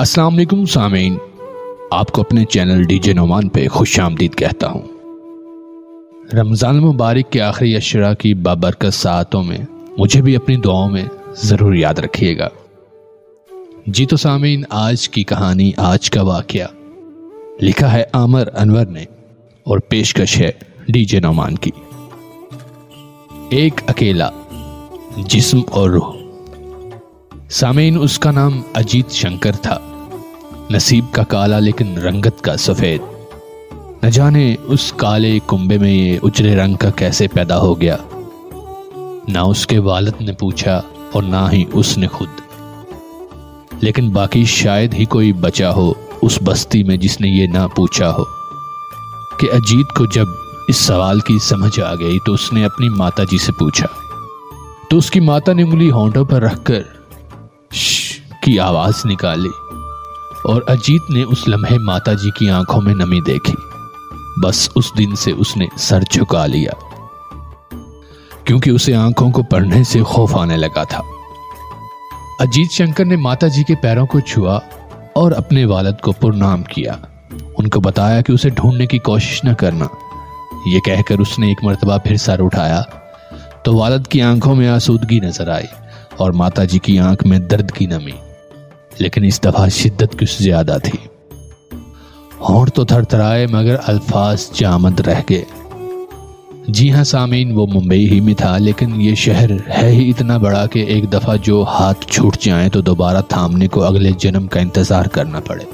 अस्सलाम वालेकुम सामीन, आपको अपने चैनल डीजे नोमान पे खुशामदीद कहता हूँ। रमज़ान मुबारक के आखिरी अशरा की बाबरकत सातों में मुझे भी अपनी दुआओं में ज़रूर याद रखिएगा। जी तो सामीन, आज की कहानी, आज का वाक़या लिखा है आमर अनवर ने और पेशकश है डीजे नोमान की। एक अकेला जिस्म और रूह। सामीन, उसका नाम अजीत शंकर था। नसीब का काला लेकिन रंगत का सफेद। न जाने उस काले कुंबे में ये उजले रंग का कैसे पैदा हो गया। ना उसके वालिद ने पूछा और ना ही उसने खुद। लेकिन बाकी शायद ही कोई बचा हो उस बस्ती में जिसने ये ना पूछा हो कि अजीत को जब इस सवाल की समझ आ गई तो उसने अपनी माता जी से पूछा। तो उसकी माता ने उंगली होंठों पर रखकर की आवाज निकाली और अजीत ने उस लम्हे माताजी की आंखों में नमी देखी। बस उस दिन से उसने सर झुका लिया, क्योंकि उसे आंखों को पढ़ने से खौफ आने लगा था। अजीत शंकर ने माताजी के पैरों को छुआ और अपने वालिद को प्रणाम किया। उनको बताया कि उसे ढूंढने की कोशिश न करना। यह कहकर उसने एक मर्तबा फिर सर उठाया तो वालिद की आंखों में आसूदगी नजर आई और माताजी की आंख में दर्द की नमी, लेकिन इस दफा शिद्दत कुछ ज्यादा थी। होंठ तो थरथराए मगर अल्फाज जामद रह गए। जी हाँ सामीन, वो मुंबई ही में था, लेकिन ये शहर है ही इतना बड़ा कि एक दफा जो हाथ छूट जाए तो दोबारा थामने को अगले जन्म का इंतजार करना पड़े।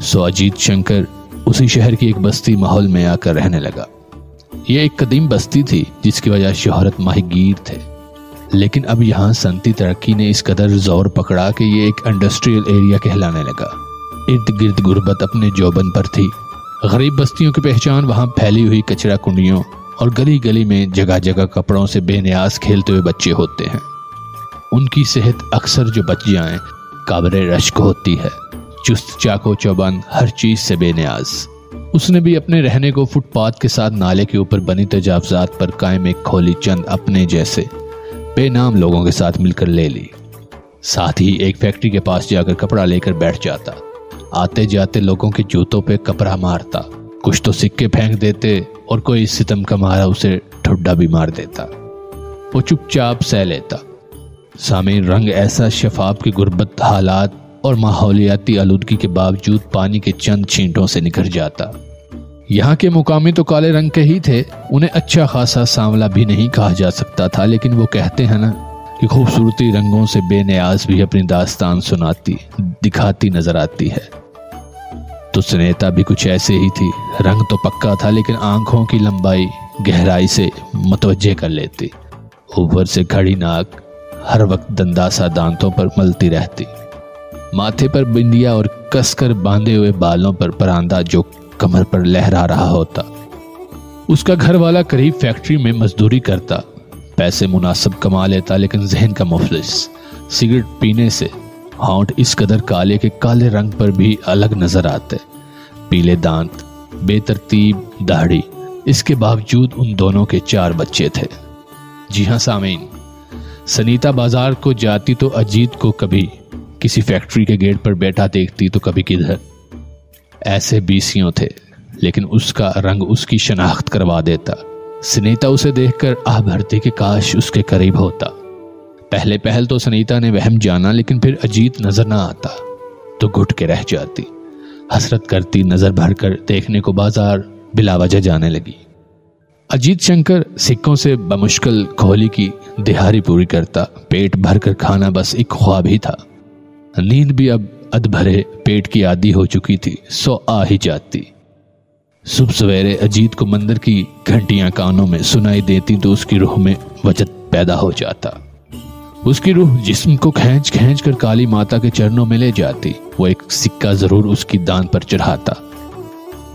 सो अजीत शंकर उसी शहर की एक बस्ती माहौल में आकर रहने लगा। ये एक कदीम बस्ती थी जिसकी वजह शोहरत माहीगीर थे, लेकिन अब यहाँ सनती तरक्की ने इस कदर जोर पकड़ा कि ये एक इंडस्ट्रियल एरिया कहलाने लगा। इर्द गिर्द गुर्बत अपने जोबन पर थी। गरीब बस्तियों की पहचान वहाँ फैली हुई कचरा कुंडियों और गली गली में जगह जगह कपड़ों से बेनियाज खेलते हुए बच्चे होते हैं। उनकी सेहत अक्सर जो बच जाए काबरे रश्क होती है, चुस्त चाको चौबंद, हर चीज से बेनियाज। उसने भी अपने रहने को फुटपाथ के साथ नाले के ऊपर बनी तजावजात पर कायम एक खोली चंद अपने जैसे बेनाम लोगों के साथ मिलकर ले ली। साथ ही एक फैक्ट्री के पास जाकर कपड़ा लेकर बैठ जाता। आते जाते लोगों के जूतों पे कपड़ा मारता, कुछ तो सिक्के फेंक देते और कोई सितम का मारा उसे ठुड्डा भी मार देता। वो चुपचाप सह लेता। सामीन, रंग ऐसा शफाफ कि गुर्बत हालात और माहौलियाती आलूदगी के बावजूद पानी के चंद छींटों से निखर जाता। यहाँ के मुकामी तो काले रंग के ही थे, उन्हें अच्छा खासा सांवला भी नहीं कहा जा सकता था, लेकिन वो कहते हैं ना कि खूबसूरती रंगों से बेनियाज भी अपनी दास्तान सुनाती दिखाती नजर आती है। तो सुनेता भी कुछ ऐसे ही थी। रंग तो पक्का था, लेकिन आंखों की लंबाई गहराई से मुतवज्जे कर लेती। ऊपर से खड़ी नाक, हर वक्त दंदासा दांतों पर मलती रहती। माथे पर बिंदिया और कसकर बांधे हुए बालों पर परांदा जो कमर पर लहरा रहा होता। उसका घर वाला करीब फैक्ट्री में मजदूरी करता, पैसे मुनासिब कमा लेता, लेकिन जहन का मुफलिस। सिगरेट पीने से होंठ इस कदर काले के काले रंग पर भी अलग नजर आते। पीले दांत, बेतरतीब दाढ़ी। इसके बावजूद उन दोनों के 4 बच्चे थे। जी हाँ सामीन, सनीता बाजार को जाती तो अजीत को कभी किसी फैक्ट्री के गेट पर बैठा देखती तो कभी किधर। ऐसे बीसियों थे, लेकिन उसका रंग उसकी शनाख्त करवा देता। सनीता उसे देखकर आह भरती कि काश उसके करीब होता। पहले पहल तो सनीता ने वहम जाना, लेकिन फिर अजीत नजर ना आता तो घुट के रह जाती। हसरत करती, नजर भरकर देखने को बाजार बिलावजह जाने लगी। अजीत शंकर सिक्कों से बमुश्किल खोली की दिहाड़ी पूरी करता। पेट भरकर खाना बस एक ख्वाब ही था। नींद भी अब अधभरे पेट की आदी हो चुकी थी, सो आ ही जाती। सुबह सवेरे अजीत को मंदिर की घंटियां कानों में सुनाई देती तो उसकी रूह में वजद पैदा हो जाता। उसकी रूह जिस्म को खींच खींच कर काली माता के चरणों में ले जाती। वो एक सिक्का जरूर उसकी दान पर चढ़ाता।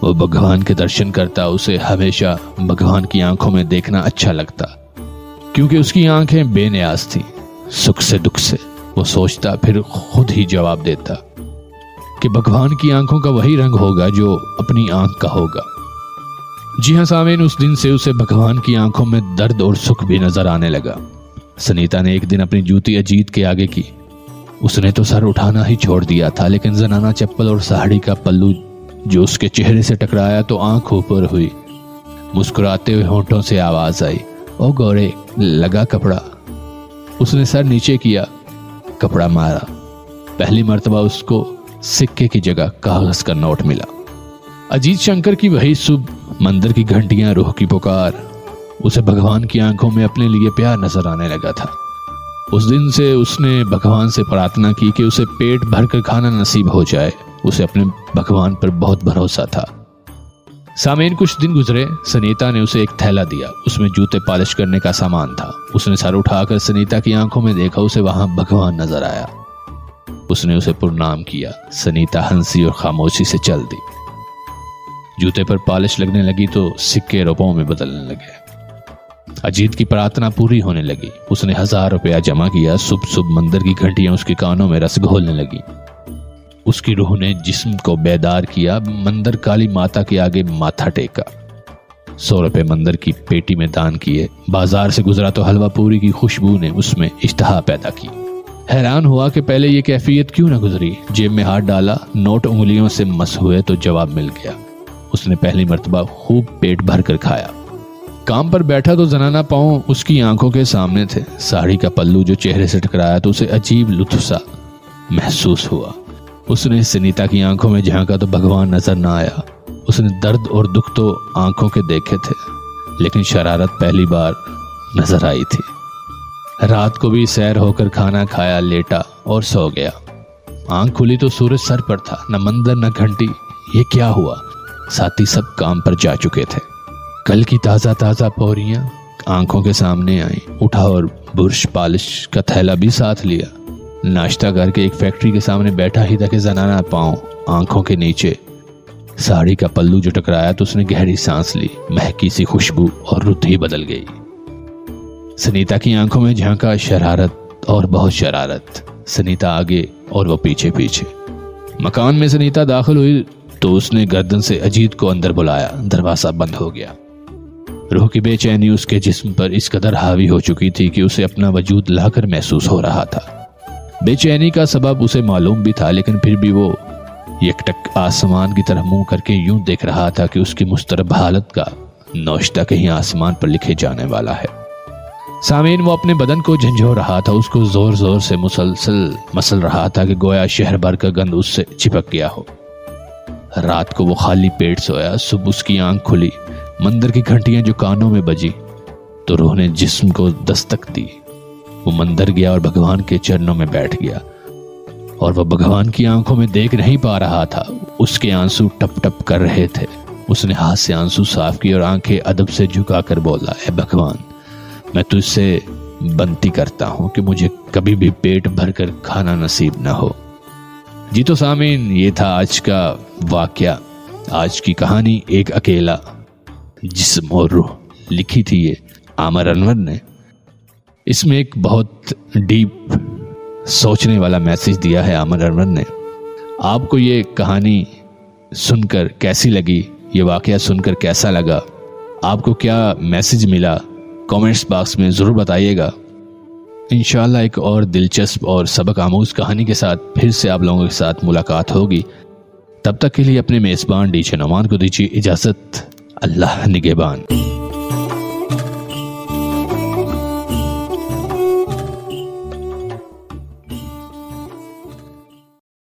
वो भगवान के दर्शन करता। उसे हमेशा भगवान की आंखों में देखना अच्छा लगता, क्योंकि उसकी आंखें बेनियाज थी, सुख से दुख से। वो सोचता, फिर खुद ही जवाब देता कि भगवान की आंखों का वही रंग होगा जो अपनी आंख का होगा। जी हाँ सामीन, उस दिन से उसे भगवान की आंखों में दर्द और सुख भी नजर आने लगा। सनीता ने एक दिन अपनी जूती अजीत के आगे की उसने तो सर उठाना ही छोड़ दिया था, लेकिन जनाना चप्पल और साड़ी का पल्लू जो उसके चेहरे से टकराया तो आंख ऊपर हुई। मुस्कुराते हुए होंठों से आवाज आई, ओ गौरे, लगा कपड़ा। उसने सर नीचे किया, कपड़ा मारा। पहली मर्तबा उसको सिक्के की जगह कागज का नोट मिला। अजीत शंकर की वही सुबह, मंदिर की घंटियां, रूह की पुकार, उसे भगवान की आंखों में अपने लिए प्यार नजर आने लगा था। उस दिन से उसने भगवान से प्रार्थना की कि उसे पेट भरकर खाना नसीब हो जाए। उसे अपने भगवान पर बहुत भरोसा था। सामईन, कुछ दिन गुजरे। सनीता ने उसे एक थैला दिया, उसमें जूते पॉलिश करने का सामान था। उसने सर उठाकर सनीता की आंखों में देखा, उसे वहां भगवान नजर आया। उसने उसे प्रणाम किया। सनीता हंसी और खामोशी से चल दी। जूते पर पॉलिश लगने लगी तो सिक्के रुपयों में बदलने लगे। अजीत की प्रार्थना पूरी होने लगी। उसने 1000 रुपया जमा किया। सुबह सुबह मंदिर की घंटियां उसके कानों में रस घोलने लगी। उसकी रूह ने जिस्म को बेदार किया। मंदिर काली माता के आगे माथा टेका। 100 रुपए मंदिर की पेटी में दान किए। बाजार से गुजरा तो हलवा पूरी की खुशबू ने उसमें इश्तहा पैदा की। हैरान हुआ कि पहले ये कैफियत क्यों न गुजरी। जेब में हाथ डाला, नोट उंगलियों से मस हुए तो जवाब मिल गया। उसने पहली मर्तबा खूब पेट भर कर खाया। काम पर बैठा तो जनाना पांव उसकी आंखों के सामने थे। साड़ी का पल्लू जो चेहरे से टकराया तो उसे अजीब लुत्फ सा महसूस हुआ। उसने सनीता की आंखों में झांका तो भगवान नजर न आया। उसने दर्द और दुख तो आंखों के देखे थे, लेकिन शरारत पहली बार नजर आई थी। रात को भी सैर होकर खाना खाया, लेटा और सो गया। आंख खुली तो सूरज सर पर था, न मंदिर न घंटी। ये क्या हुआ? साथी सब काम पर जा चुके थे। कल की ताजा ताजा पौरियां आंखों के सामने आई। उठा और बुर्श पॉलिश का थैला भी साथ लिया। नाश्ता करके एक फैक्ट्री के सामने बैठा ही था कि जनाना पांव आंखों के नीचे। साड़ी का पल्लू जो टकराया तो उसने गहरी सांस ली। महकी सी खुशबू और रुत ही बदल गई। सनीता की आंखों में झांका, शरारत और बहुत शरारत। सनीता आगे और वो पीछे पीछे। मकान में सनीता दाखिल हुई तो उसने गर्दन से अजीत को अंदर बुलाया। दरवाजा बंद हो गया। रूह की बेचैनी उसके जिस्म पर इस कदर हावी हो चुकी थी कि उसे अपना वजूद लाकर महसूस हो रहा था। बेचैनी का सबब उसे मालूम भी था, लेकिन फिर भी वो यकटक आसमान की तरफ मुंह करके यूं देख रहा था कि उसकी मुस्तरब हालत का नौश्ता कहीं आसमान पर लिखे जाने वाला है। सामीन, वो अपने बदन को झंझो रहा था। उसको जोर जोर से मुसलसल मसल रहा था कि गोया शहर भर का गंध उससे चिपक गया हो। रात को वो खाली पेट सोया। सुबह उसकी आंख खुली। मंदिर की घंटियां जो कानों में बजी तो रूह ने जिस्म को दस्तक दी। वो मंदिर गया और भगवान के चरणों में बैठ गया। और वह भगवान की आंखों में देख नहीं पा रहा था। उसके आंसू टप टप कर रहे थे। उसने हाथ से आंसू साफ किए और आंखें अदब से झुकाकर बोला, ऐ भगवान, मैं तुझसे बनती करता हूं कि मुझे कभी भी पेट भरकर खाना नसीब ना हो। जी तो सामीन, ये था आज का वाकया, आज की कहानी एक अकेला जिस्म और रूह। लिखी थी ये आमर अनवर ने। इसमें एक बहुत डीप सोचने वाला मैसेज दिया है आमर अनवर ने। आपको ये कहानी सुनकर कैसी लगी, ये वाकया सुनकर कैसा लगा, आपको क्या मैसेज मिला, कमेंट्स बॉक्स में ज़रूर बताइएगा। इंशाल्लाह एक और दिलचस्प और सबक आमूज कहानी के साथ फिर से आप लोगों के साथ मुलाकात होगी। तब तक के लिए अपने मेज़बान डीजे नौमान को दीजिए इजाज़त। अल्लाह निगहबान।